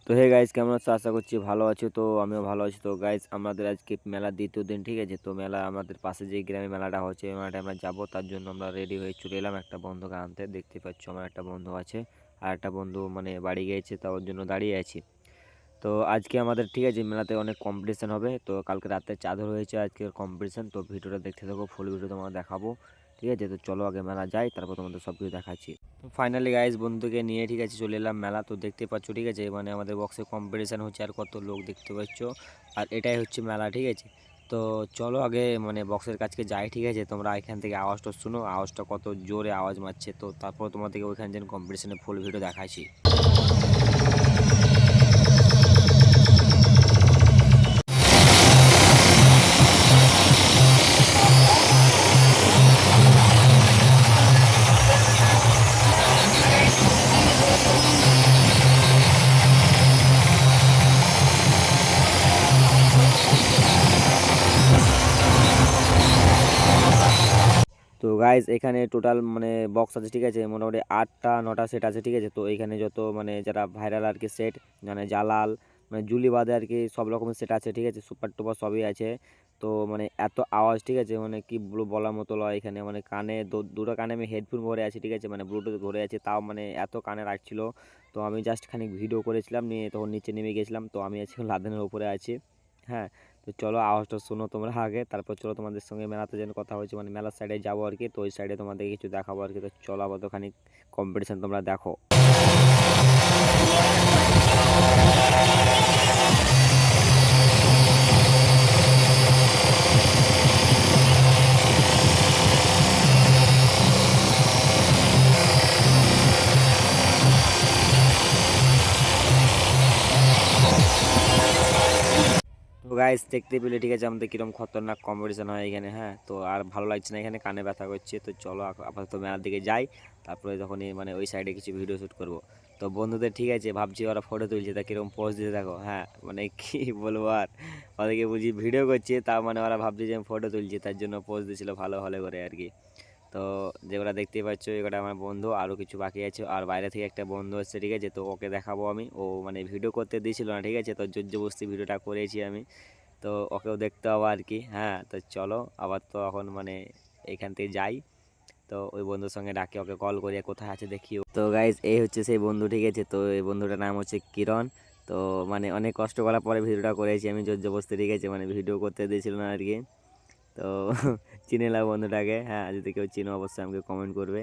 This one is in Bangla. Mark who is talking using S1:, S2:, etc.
S1: তো হে গাইস, কেমন আছো? আশা করছি ভালো আছো। তো আমিও ভালো আছি। তো গাইস, আমাদের আজকে মেলার দ্বিতীয় দিন, ঠিক আছে। তো মেলা আমাদের পাশে যে গ্রামে মেলাটা হচ্ছে, এই মেলাটা আমরা যাবো, তার জন্য আমরা রেডি হয়ে চলে এলাম একটা বন্ধুকে আনতে। দেখতে পাচ্ছ আমার একটা বন্ধু আছে, আর একটা বন্ধু মানে বাড়ি গিয়েছে, তার জন্য দাঁড়িয়ে আছি। তো আজকে আমাদের, ঠিক আছে, মেলাতে অনেক কম্পিটিশন হবে। তো কালকে রাতে চাদর হয়েছে, আজকের কম্পিটিশন। তো ভিডিওটা দেখতে থাকো, ফুল ভিডিও তোমাকে দেখাবো, ঠিক আছে। তো চলো আগে মেলা যাই, তারপর তোমাদের সব কিছু দেখাচ্ছি। তো ফাইনালি গাইজ বন্ধুকে নিয়ে, ঠিক আছে, চলে এলাম মেলা। তো দেখতে পাচ্ছ, ঠিক আছে, মানে আমাদের বক্সে কম্পিটিশান হচ্ছে, আর কত লোক দেখতে পাচ্ছ। আর এটাই হচ্ছে মেলা, ঠিক আছে। তো চলো আগে মানে বক্সের কাছকে যাই, ঠিক আছে। তোমরা এখান থেকে আওয়াজটা শুনো, আওয়াজটা কত জোরে আওয়াজ মারছে। তো তারপর তোমাদেরকে ওইখানে যেন কম্পিটিশনের ফুল ভিডিও দেখাচ্ছি। তো গাইজ এখানে টোটাল মানে বক্স আছে, ঠিক আছে, মোটামুটি 8টা 9টা সেট আছে, ঠিক আছে। তো এইখানে যত মানে যারা ভাইরাল আর কি সেট, মানে জালাল, মানে জুলি বাদে আর কি সব রকমের সেট আছে, ঠিক আছে, সুপার টুপার সবই আছে। তো মানে এত আওয়াজ, ঠিক আছে, মানে কি বলার মতো লয়। এখানে মানে কানে দুটো কানে আমি হেডফোন ভরে আছি, ঠিক আছে, মানে ব্লুটুথ ভরে আছে, তাও মানে এত কানে রাখছিল। তো আমি জাস্ট খানিক ভিডিও করেছিলাম, নিয়ে তখন নিচে নেমে গেছিলাম। তো আমি আজকে লাদেনের উপরে আছি, হ্যাঁ। তো চলো আওয়াজটা শোনো তোমরা আগে, তারপর চলো তোমাদের সঙ্গে মেলাতে যেন কথা হয়েছে, মানে মেলার সাইডে যাবো আর কি। তো ওই সাইডে তোমাদের কিছু দেখাবো আর কি। তো চলো আবার তো খানিক কম্পিটিশন তোমরা দেখো। তো গাইস দেখতে পেলে, ঠিক আছে, আমাদের কিরকম খতরনাক কম্পিটিশন হয় এখানে, হ্যাঁ। তো আর ভালো লাগছে না, এখানে কানে ব্যথা করছে। তো চলো আপাতত মেলার দিকে যাই, তারপরে যখনই মানে ওই সাইডে কিছু ভিডিও শ্যুট করব। তো বন্ধুদের, ঠিক আছে, ভাবছি ওরা ফটো তুলছে, তা কিরকম পোজ দিতে দেখো, হ্যাঁ, মানে কি বলবো আর। ওদেরকে বুঝি ভিডিও করছে, তা মানে ওরা ভাবছে যে আমি ফটো তুলছি, তার জন্য পোজ দিয়েছিল ভালো ভালো করে আর কি। তো যেগুলো দেখতেই পাচ্ছ, এগুলো আমার বন্ধু, আরও কিছু বাকি আছে। আর বাইরে থেকে একটা বন্ধু এসছে, ঠিক আছে। তো ওকে দেখাবো আমি, ও মানে ভিডিও করতে দিয়েছিল না, ঠিক আছে। তো জোর জবরদস্তি ভিডিওটা করেছি আমি। তো ওকেও দেখতে হবে আর কি, হ্যাঁ। তো চলো আবার তো এখন মানে এখান থেকে যাই। তো ওই বন্ধুর সঙ্গে ডাকে, ওকে কল করি কোথায় আছে দেখিও। তো গাইজ এই হচ্ছে সেই বন্ধু, ঠিক আছে। তো এই বন্ধুটার নাম হচ্ছে কিরণ। তো মানে অনেক কষ্ট করার পরে ভিডিওটা করেছি আমি, জোর জবরদস্তি, ঠিক আছে, মানে ভিডিও করতে দিয়েছিল না আর কি। তো চিনে নাও বন্ধুটাকে, হ্যাঁ, যদি কেউ চিনো অবশ্যই আমাকে কমেন্ট করবে।